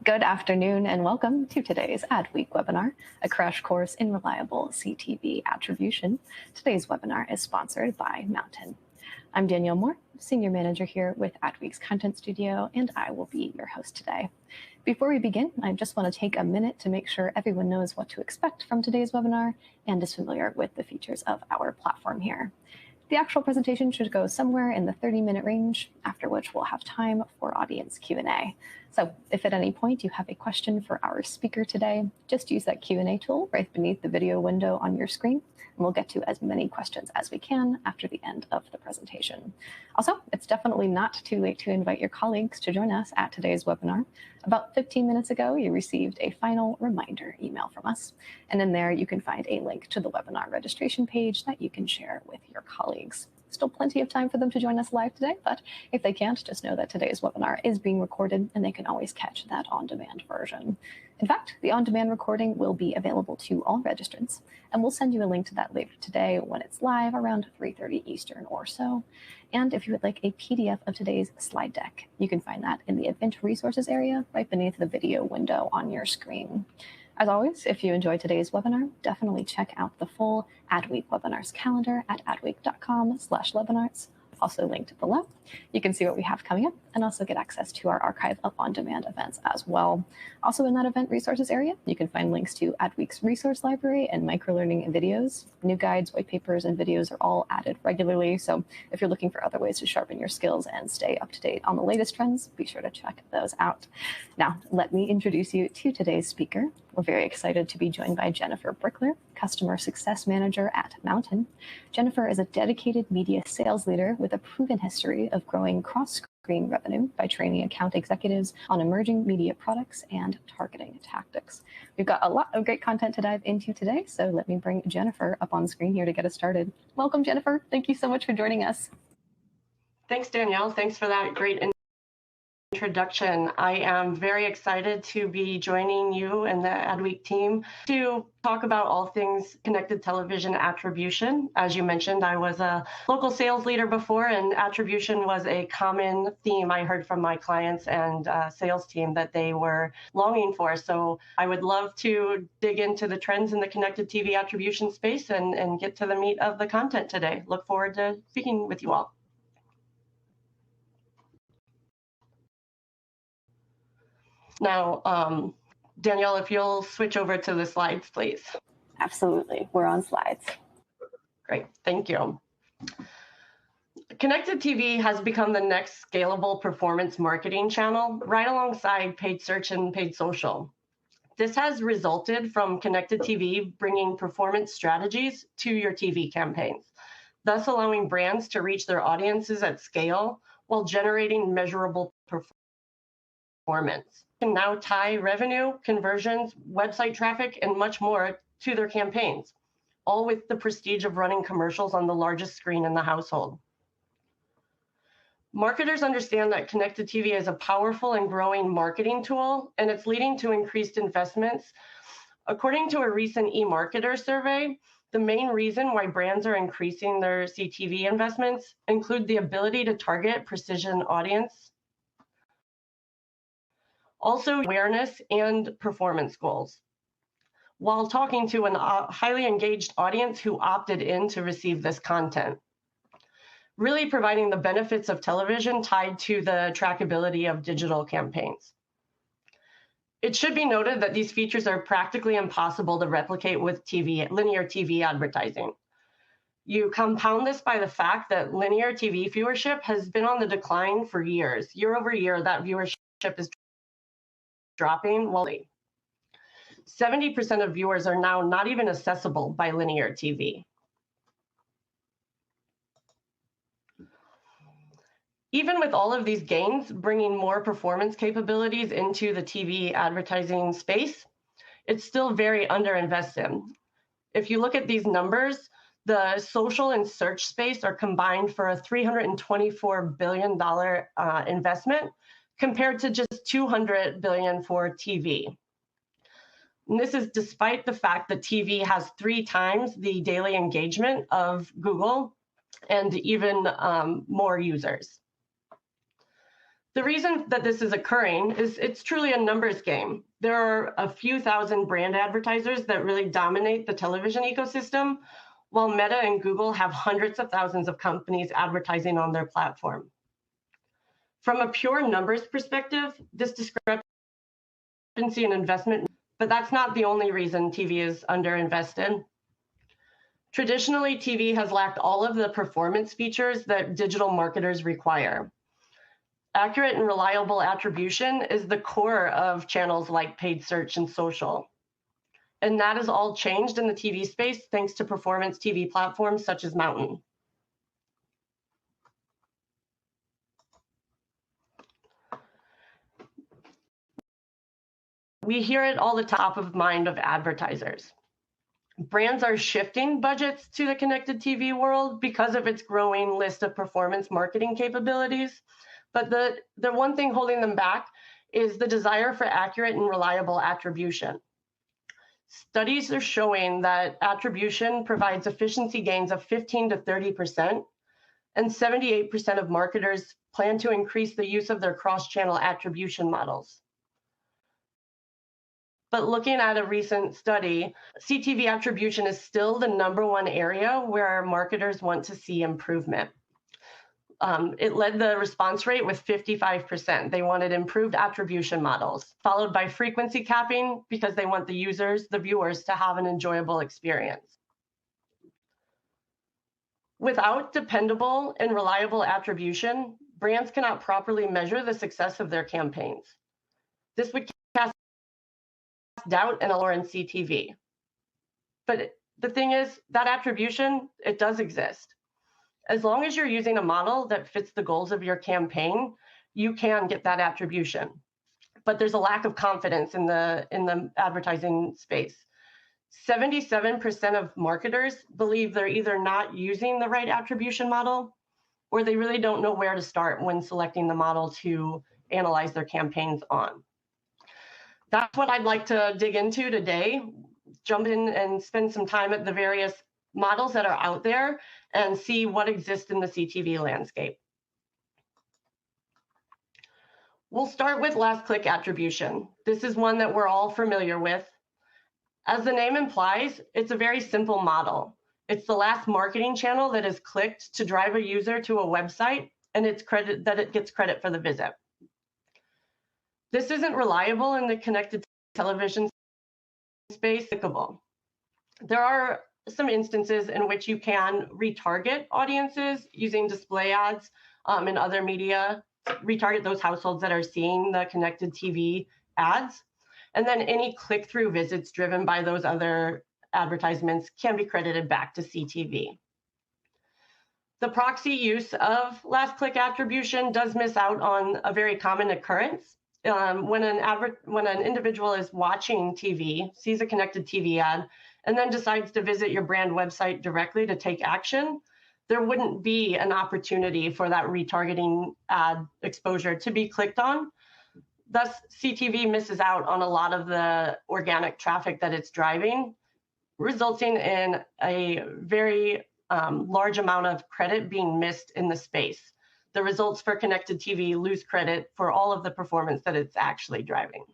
Good afternoon and welcome to today's Adweek webinar, a crash course in reliable CTV attribution. Today's webinar is sponsored by MNTN. I'm Danielle Moore, Senior Manager here with Adweek's Content Studio, and I will be your host today. Before we begin, I just want to take a minute to make sure everyone knows what to expect from today's webinar and is familiar with the features of our platform here. The actual presentation should go somewhere in the 30-minute range, after which we'll have time for audience Q&A. So if at any point you have a question for our speaker today, just use that Q&A tool right beneath the video window on your screen, and we'll get to as many questions as we can after the end of the presentation. Also, it's definitely not too late to invite your colleagues to join us at today's webinar. About 15 minutes ago, you received a final reminder email from us, and in there you can find a link to the webinar registration page that you can share with your colleagues. Still plenty of time for them to join us live today, but if they can't, just know that today's webinar is being recorded and they can always catch that on-demand version. In fact, the on-demand recording will be available to all registrants, and we'll send you a link to that later today when it's live around 3:30 Eastern or so. And if you would like a PDF of today's slide deck, you can find that in the Event Resources area right beneath the video window on your screen. As always, if you enjoyed today's webinar, definitely check out the full Adweek webinars calendar at adweek.com/webinars, also linked below. You can see what we have coming up and also get access to our archive of on-demand events as well. Also in that event resources area, you can find links to Adweek's resource library and microlearning videos. New guides, white papers, and videos are all added regularly. So if you're looking for other ways to sharpen your skills and stay up to date on the latest trends, be sure to check those out. Now, let me introduce you to today's speaker. We're very excited to be joined by Jennifer Brickler, Customer Success Manager at MNTN. Jennifer is a dedicated media sales leader with a proven history of growing cross-screen revenue by training account executives on emerging media products and targeting tactics. We've got a lot of great content to dive into today, so let me bring Jennifer up on screen here to get us started. Welcome, Jennifer. Thank you so much for joining us. Thanks, Danielle. Thanks for that great introduction. I am very excited to be joining you and the Adweek team to talk about all things connected television attribution. As you mentioned, I was a local sales leader before, and attribution was a common theme I heard from my clients and sales team that they were longing for. So I would love to dig into the trends in the connected TV attribution space and get to the meat of the content today. Look forward to speaking with you all. Now, Danielle, if you'll switch over to the slides, please. Absolutely. We're on slides. Great. Thank you. Connected TV has become the next scalable performance marketing channel right alongside paid search and paid social. This has resulted from connected TV bringing performance strategies to your TV campaigns, thus allowing brands to reach their audiences at scale while generating measurable performance. Can now tie revenue, conversions, website traffic, and much more to their campaigns, all with the prestige of running commercials on the largest screen in the household. Marketers understand that connected TV is a powerful and growing marketing tool, and it's leading to increased investments. According to a recent eMarketer survey, the main reason why brands are increasing their CTV investments include the ability to target precision audience, also awareness and performance goals, while talking to a highly engaged audience who opted in to receive this content, really providing the benefits of television tied to the trackability of digital campaigns. It should be noted that these features are practically impossible to replicate with linear TV advertising. You compound this by the fact that linear TV viewership has been on the decline for years. Year over year, that viewership is dropping. Well, 70% of viewers are now not even accessible by linear TV. Even with all of these gains, bringing more performance capabilities into the TV advertising space, it's still very underinvested. If you look at these numbers, the social and search space are combined for a $324 billion investment, compared to just $200 billion for TV. And this is despite the fact that TV has 3 times the daily engagement of Google and even more users. The reason that this is occurring is it's truly a numbers game. There are a few thousand brand advertisers that really dominate the television ecosystem, while Meta and Google have hundreds of thousands of companies advertising on their platform. From a pure numbers perspective, this discrepancy in investment, but that's not the only reason TV is underinvested. Traditionally, TV has lacked all of the performance features that digital marketers require. Accurate and reliable attribution is the core of channels like paid search and social. And that has all changed in the TV space thanks to performance TV platforms such as Mountain. We hear it all the top of mind of advertisers. Brands are shifting budgets to the connected TV world because of its growing list of performance marketing capabilities. But the one thing holding them back is the desire for accurate and reliable attribution. Studies are showing that attribution provides efficiency gains of 15 to 30%, and 78% of marketers plan to increase the use of their cross-channel attribution models. But looking at a recent study, CTV attribution is still the #1 area where marketers want to see improvement. It led the response rate with 55%. They wanted improved attribution models, followed by frequency capping because they want the viewers, to have an enjoyable experience. Without dependable and reliable attribution, brands cannot properly measure the success of their campaigns. This would cast doubt and allure in CTV. But the thing is, that attribution, it does exist. As long as you're using a model that fits the goals of your campaign, you can get that attribution. But there's a lack of confidence in the advertising space. 77% of marketers believe they're either not using the right attribution model, or they really don't know where to start when selecting the model to analyze their campaigns on. That's what I'd like to dig into today. Jump in and spend some time at the various models that are out there and see what exists in the CTV landscape. We'll start with last click attribution. This is one that we're all familiar with. As the name implies, it's a very simple model. It's the last marketing channel that is clicked to drive a user to a website, and it gets credit for the visit. This isn't reliable in the connected television space. There are some instances in which you can retarget audiences using display ads and other media, retarget those households that are seeing the connected TV ads. And then any click-through visits driven by those other advertisements can be credited back to CTV. The proxy use of last click attribution does miss out on a very common occurrence. When an individual is watching TV, sees a connected TV ad, and then decides to visit your brand website directly to take action, there wouldn't be an opportunity for that retargeting ad exposure to be clicked on. Thus, CTV misses out on a lot of the organic traffic that it's driving, resulting in a very large amount of credit being missed in the space. The results for connected TV lose credit for all of the performance that it's actually driving.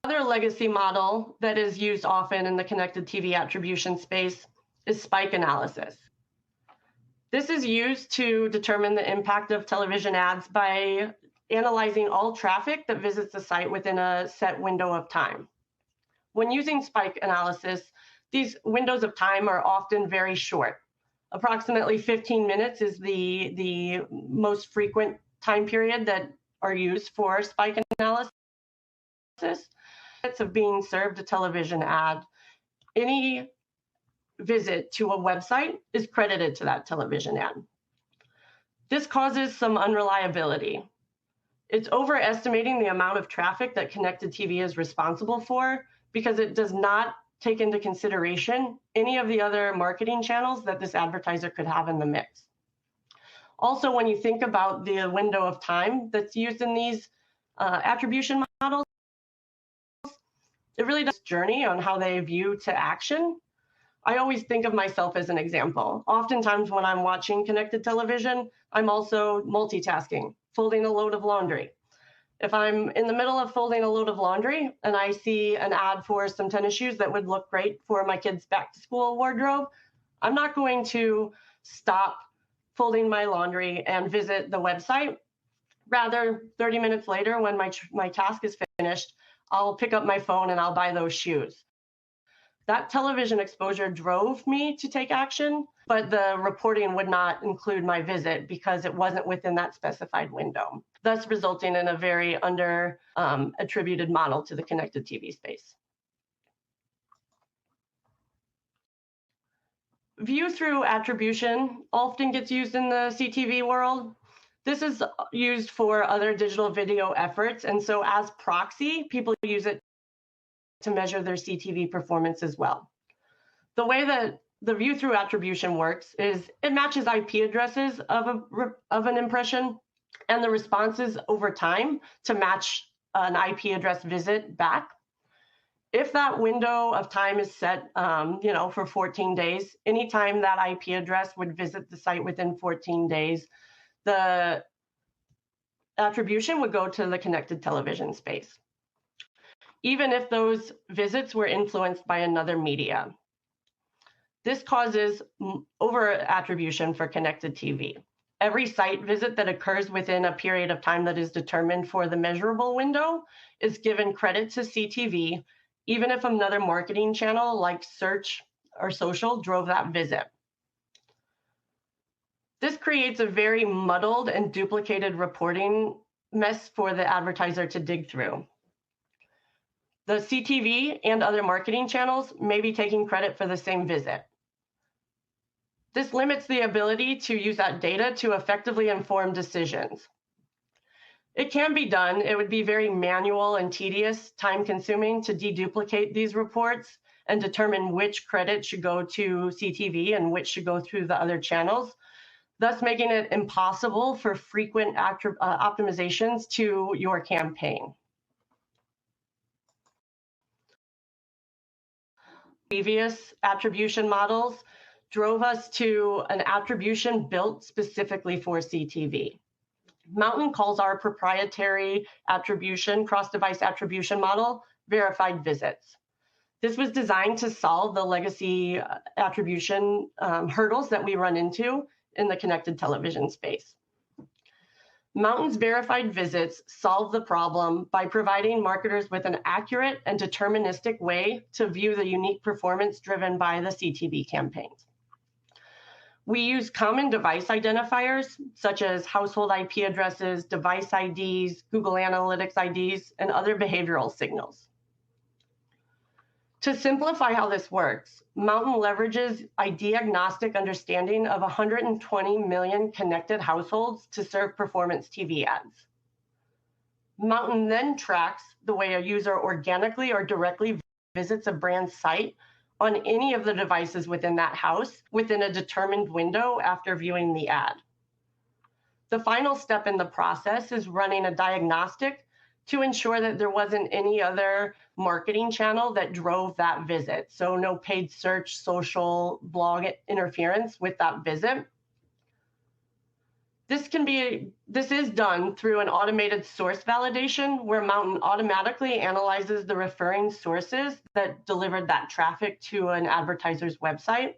Another legacy model that is used often in the connected TV attribution space is spike analysis. This is used to determine the impact of television ads by analyzing all traffic that visits the site within a set window of time. When using spike analysis, these windows of time are often very short. Approximately 15 minutes is the most frequent time period that are used for spike analysis. Of being served a television ad, any visit to a website is credited to that television ad. This causes some unreliability. It's overestimating the amount of traffic that connected TV is responsible for because it does not take into consideration any of the other marketing channels that this advertiser could have in the mix. Also, when you think about the window of time that's used in these attribution models, it really does journey on how they view to action. I always think of myself as an example. Oftentimes when I'm watching connected television, I'm also multitasking, folding a load of laundry. If I'm in the middle of folding a load of laundry and I see an ad for some tennis shoes that would look great for my kids' back to school wardrobe, I'm not going to stop folding my laundry and visit the website. Rather, 30 minutes later, when my task is finished, I'll pick up my phone and I'll buy those shoes. That television exposure drove me to take action, but the reporting would not include my visit because it wasn't within that specified window, thus resulting in a very attributed model to the connected TV space. View-through attribution often gets used in the CTV world. This is used for other digital video efforts, and so as proxy, people use it to measure their CTV performance as well. The way that the view-through attribution works is it matches IP addresses of an impression and the responses over time to match an IP address visit back. If that window of time is set, for 14 days, anytime that IP address would visit the site within 14 days, the attribution would go to the connected television space, even if those visits were influenced by another media. This causes over-attribution for connected TV. Every site visit that occurs within a period of time that is determined for the measurable window is given credit to CTV, even if another marketing channel like search or social drove that visit. This creates a very muddled and duplicated reporting mess for the advertiser to dig through. The CTV and other marketing channels may be taking credit for the same visit. This limits the ability to use that data to effectively inform decisions. It can be done. It would be very manual and tedious, time-consuming to deduplicate these reports and determine which credit should go to CTV and which should go through the other channels, thus making it impossible for frequent optimizations to your campaign. Previous attribution models drove us to an attribution built specifically for CTV. Mountain calls our proprietary attribution, cross-device attribution model, verified visits. This was designed to solve the legacy attribution hurdles that we run into in the connected television space. Mountain's verified visits solve the problem by providing marketers with an accurate and deterministic way to view the unique performance driven by the CTV campaigns. We use common device identifiers, such as household IP addresses, device IDs, Google Analytics IDs, and other behavioral signals. To simplify how this works, Mountain leverages ID-agnostic understanding of 120 million connected households to serve performance TV ads. Mountain then tracks the way a user organically or directly visits a brand site on any of the devices within that house within a determined window after viewing the ad. The final step in the process is running a diagnostic to ensure that there wasn't any other marketing channel that drove that visit. So no paid search, social, blog interference with that visit. This is done through an automated source validation where Mountain automatically analyzes the referring sources that delivered that traffic to an advertiser's website,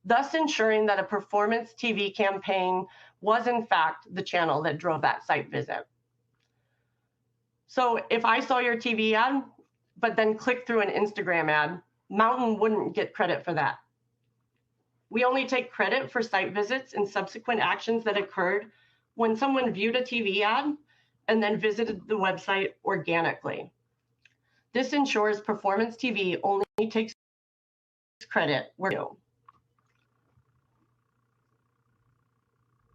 thus ensuring that a performance TV campaign was in fact the channel that drove that site visit. So if I saw your TV ad, but then clicked through an Instagram ad, Mountain wouldn't get credit for that. We only take credit for site visits and subsequent actions that occurred when someone viewed a TV ad and then visited the website organically. This ensures performance TV only takes credit where due.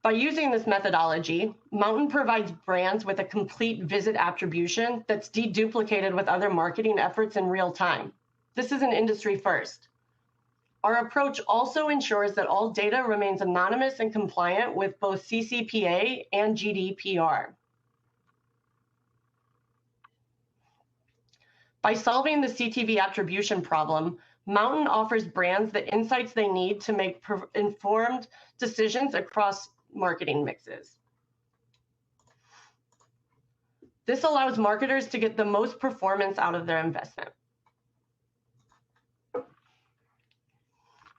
By using this methodology, Mountain provides brands with a complete visit attribution that's deduplicated with other marketing efforts in real time. This is an industry first. Our approach also ensures that all data remains anonymous and compliant with both CCPA and GDPR. By solving the CTV attribution problem, Mountain offers brands the insights they need to make informed decisions across marketing mixes. This allows marketers to get the most performance out of their investment.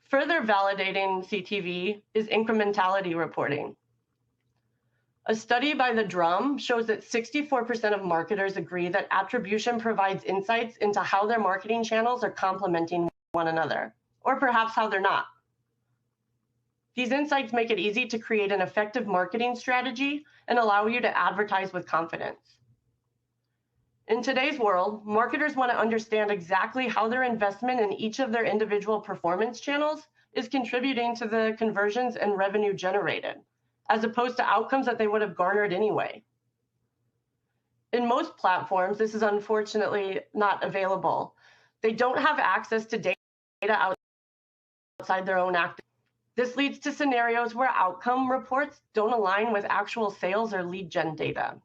Further validating CTV is incrementality reporting. A study by The Drum shows that 64% of marketers agree that attribution provides insights into how their marketing channels are complementing one another, or perhaps how they're not. These insights make it easy to create an effective marketing strategy and allow you to advertise with confidence. In today's world, marketers want to understand exactly how their investment in each of their individual performance channels is contributing to the conversions and revenue generated, as opposed to outcomes that they would have garnered anyway. In most platforms, this is unfortunately not available. They don't have access to data outside their own activity. This leads to scenarios where outcome reports don't align with actual sales or lead gen data.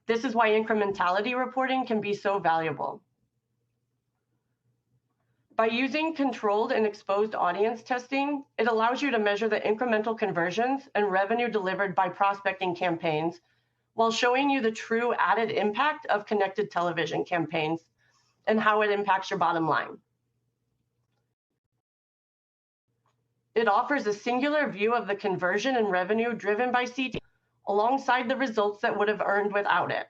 This is why incrementality reporting can be so valuable. By using controlled and exposed audience testing, it allows you to measure the incremental conversions and revenue delivered by prospecting campaigns while showing you the true added impact of connected television campaigns and how it impacts your bottom line. It offers a singular view of the conversion and revenue driven by CTV alongside the results that would have earned without it.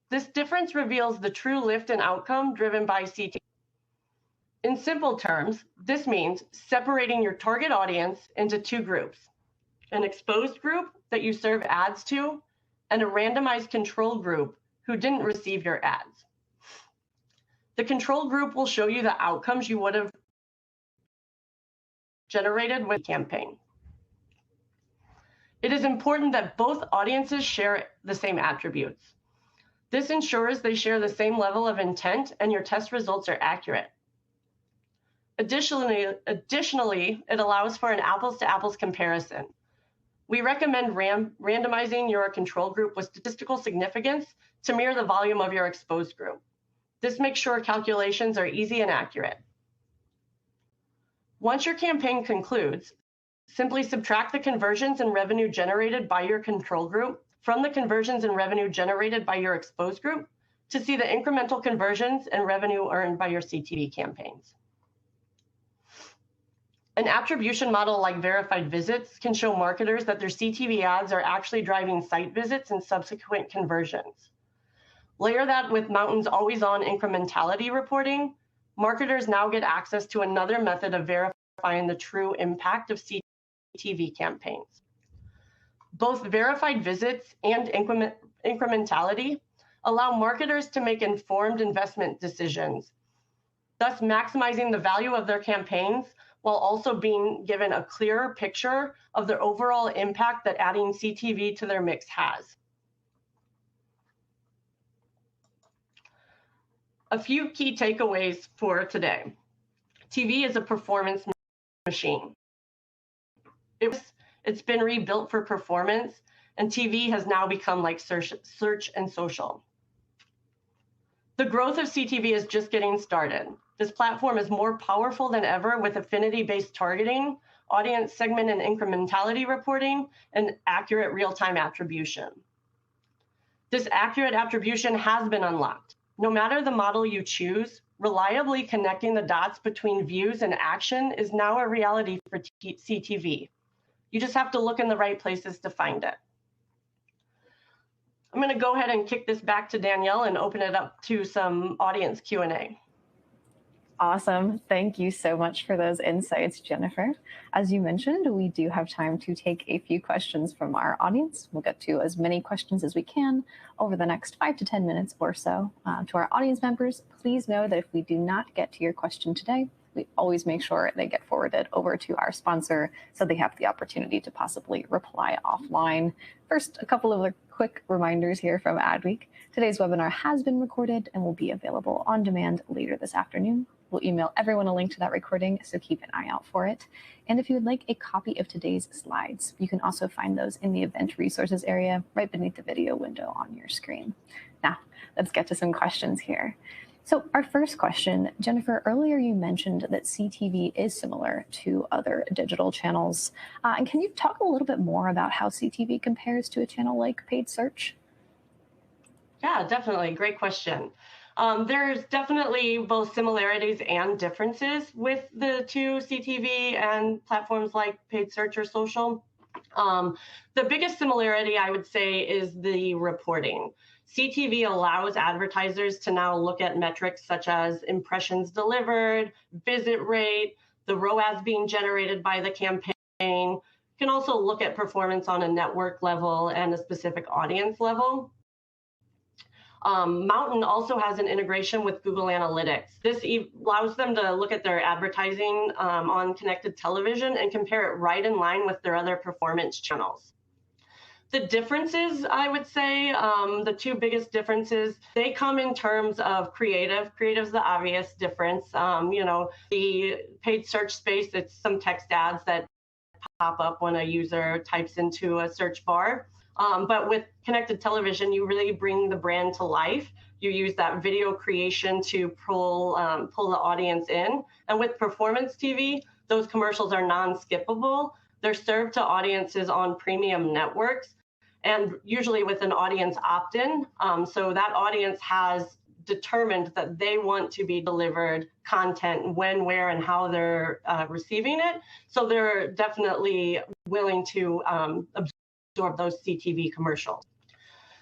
This difference reveals the true lift in outcome driven by CTV. In simple terms, this means separating your target audience into two groups: an exposed group that you serve ads to, and a randomized control group who didn't receive your ads. The control group will show you the outcomes you would have generated with the campaign. It is important that both audiences share the same attributes. This ensures they share the same level of intent and your test results are accurate. Additionally, it allows for an apples-to-apples comparison. We recommend randomizing your control group with statistical significance to mirror the volume of your exposed group. This makes sure calculations are easy and accurate. Once your campaign concludes, simply subtract the conversions and revenue generated by your control group from the conversions and revenue generated by your exposed group to see the incremental conversions and revenue earned by your CTV campaigns. An attribution model like verified visits can show marketers that their CTV ads are actually driving site visits and subsequent conversions. Layer that with Mountain's always-on incrementality reporting, marketers now get access to another method of verifying the true impact of CTV campaigns. Both verified visits and incrementality allow marketers to make informed investment decisions, thus maximizing the value of their campaigns while also being given a clearer picture of their overall impact that adding CTV to their mix has. A few key takeaways for today. TV is a performance machine. It's been rebuilt for performance, and TV has now become like search and social. The growth of CTV is just getting started. This platform is more powerful than ever with affinity-based targeting, audience segment and incrementality reporting, and accurate real-time attribution. This accurate attribution has been unlocked. No matter the model you choose, reliably connecting the dots between views and action is now a reality for CTV. You just have to look in the right places to find it. I'm going to go ahead and kick this back to Danielle and open it up to some audience Q&A. Awesome. Thank you so much for those insights, Jennifer. As you mentioned, we do have time to take a few questions from our audience. We'll get to as many questions as we can over the next 5 to 10 minutes or so. To our audience members, please know that if we do not get to your question today, we always make sure they get forwarded over to our sponsor so they have the opportunity to possibly reply offline. First, a couple of quick reminders here from Adweek. Today's webinar has been recorded and will be available on demand later this afternoon. We'll email everyone a link to that recording, so keep an eye out for it. And if you would like a copy of today's slides, you can also find those in the event resources area right beneath the video window on your screen. Now, let's get to some questions here. So our first question, Jennifer, earlier you mentioned that CTV is similar to other digital channels. And can you talk a little bit more about how CTV compares to a channel like paid search? Yeah, definitely. Great question. There's definitely both similarities and differences with the two CTV and platforms like paid search or social. The biggest similarity, I would say, is the reporting. CTV allows advertisers to now look at metrics such as impressions delivered, visit rate, the ROAS being generated by the campaign. You can also look at performance on a network level and a specific audience level. Mountain also has an integration with Google Analytics. This allows them to look at their advertising on connected television and compare it right in line with their other performance channels. The differences, I would say, the two biggest differences, they come in terms of creative. Creative's the obvious difference. The paid search space, it's some text ads that pop up when a user types into a search bar. But with connected television, you really bring the brand to life. You use that video creation to pull the audience in. And with performance TV, those commercials are non-skippable. They're served to audiences on premium networks, and usually with an audience opt-in. So that audience has determined that they want to be delivered content when, where, and how they're receiving it. So they're definitely willing to absorb those CTV commercials.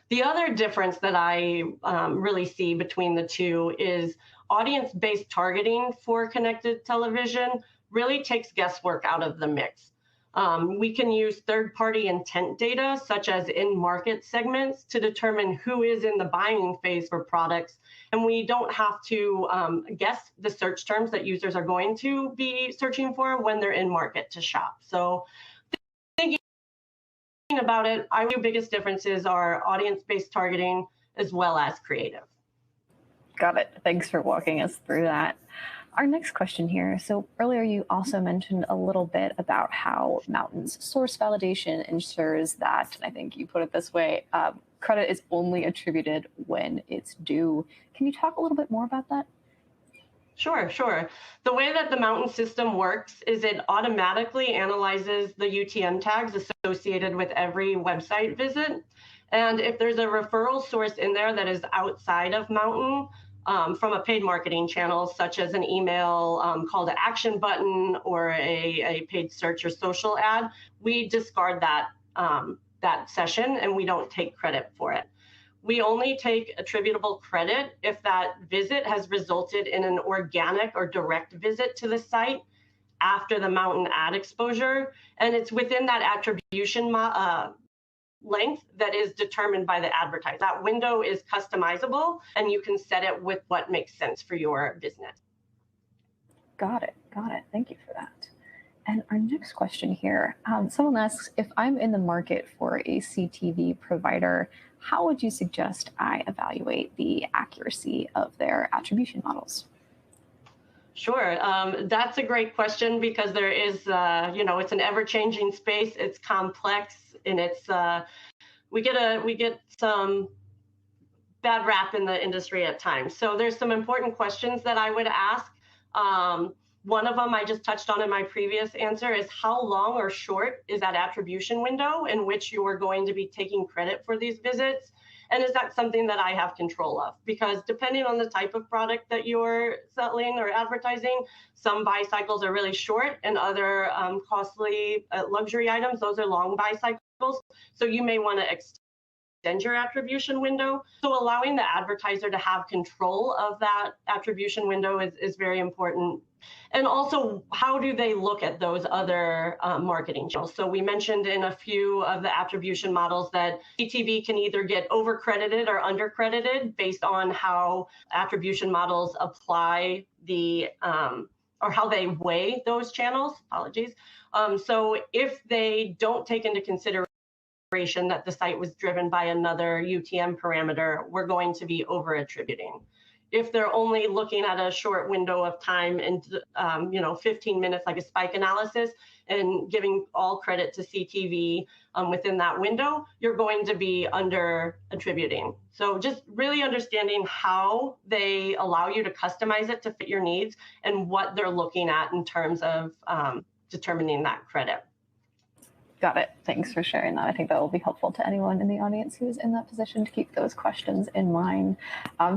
The other difference that I really see between the two is audience-based targeting for connected television really takes guesswork out of the mix. We can use third-party intent data, such as in-market segments, to determine who is in the buying phase for products. And we don't have to guess the search terms that users are going to be searching for when they're in market to shop. So thinking about it, our two biggest differences are audience-based targeting as well as creative. Got it. Thanks for walking us through that. Our next question here. So earlier you also mentioned a little bit about how Mountain's source validation ensures that, I think you put it this way, credit is only attributed when it's due. Can you talk a little bit more about that? Sure. The way that the Mountain system works is it automatically analyzes the UTM tags associated with every website visit. And if there's a referral source in there that is outside of Mountain, from a paid marketing channel, such as an email call to action button or a paid search or social ad, we discard that session and we don't take credit for it. We only take attributable credit if that visit has resulted in an organic or direct visit to the site after the Mountain ad exposure, and it's within that attribution length that is determined by the advertiser. That window is customizable and you can set it with what makes sense for your business. Got it. Thank you for that. And our next question here, someone asks, if I'm in the market for a CTV provider, how would you suggest I evaluate the accuracy of their attribution models? Sure, that's a great question because there is, it's an ever-changing space. It's complex, and it's we get some bad rap in the industry at times. So there's some important questions that I would ask. One of them I just touched on in my previous answer is how long or short is that attribution window in which you are going to be taking credit for these visits? And is that something that I have control of? Because depending on the type of product that you're selling or advertising, some buy cycles are really short and other costly luxury items, those are long buy cycles. So you may want to extend your attribution window. So allowing the advertiser to have control of that attribution window is very important. And also, how do they look at those other marketing channels? So we mentioned in a few of the attribution models that CTV can either get overcredited or undercredited based on how attribution models apply the or how they weigh those channels. Apologies. So if they don't take into consideration that the site was driven by another UTM parameter, we're going to be over attributing. if they're only looking at a short window of time and 15 minutes, like a spike analysis, and giving all credit to CTV within that window, you're going to be under attributing. So just really understanding how they allow you to customize it to fit your needs and what they're looking at in terms of determining that credit. Got it. Thanks for sharing that. I think that will be helpful to anyone in the audience who is in that position to keep those questions in mind.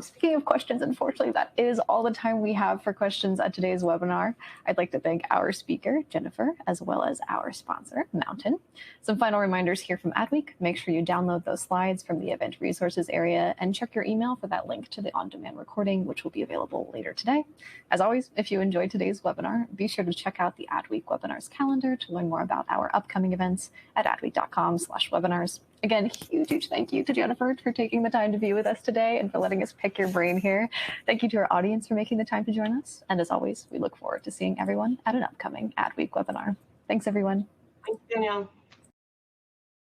Speaking of questions, unfortunately, that is all the time we have for questions at today's webinar. I'd like to thank our speaker, Jennifer, as well as our sponsor, Mountain. Some final reminders here from Adweek. Make sure you download those slides from the event resources area and check your email for that link to the on-demand recording, which will be available later today. As always, if you enjoyed today's webinar, be sure to check out the Adweek webinars calendar to learn more about our upcoming events at adweek.com/webinars. Again, huge thank you to Jennifer for taking the time to be with us today and for letting us pick your brain here. Thank you to our audience for making the time to join us. And as always, we look forward to seeing everyone at an upcoming Adweek webinar. Thanks, everyone. Thanks, Danielle.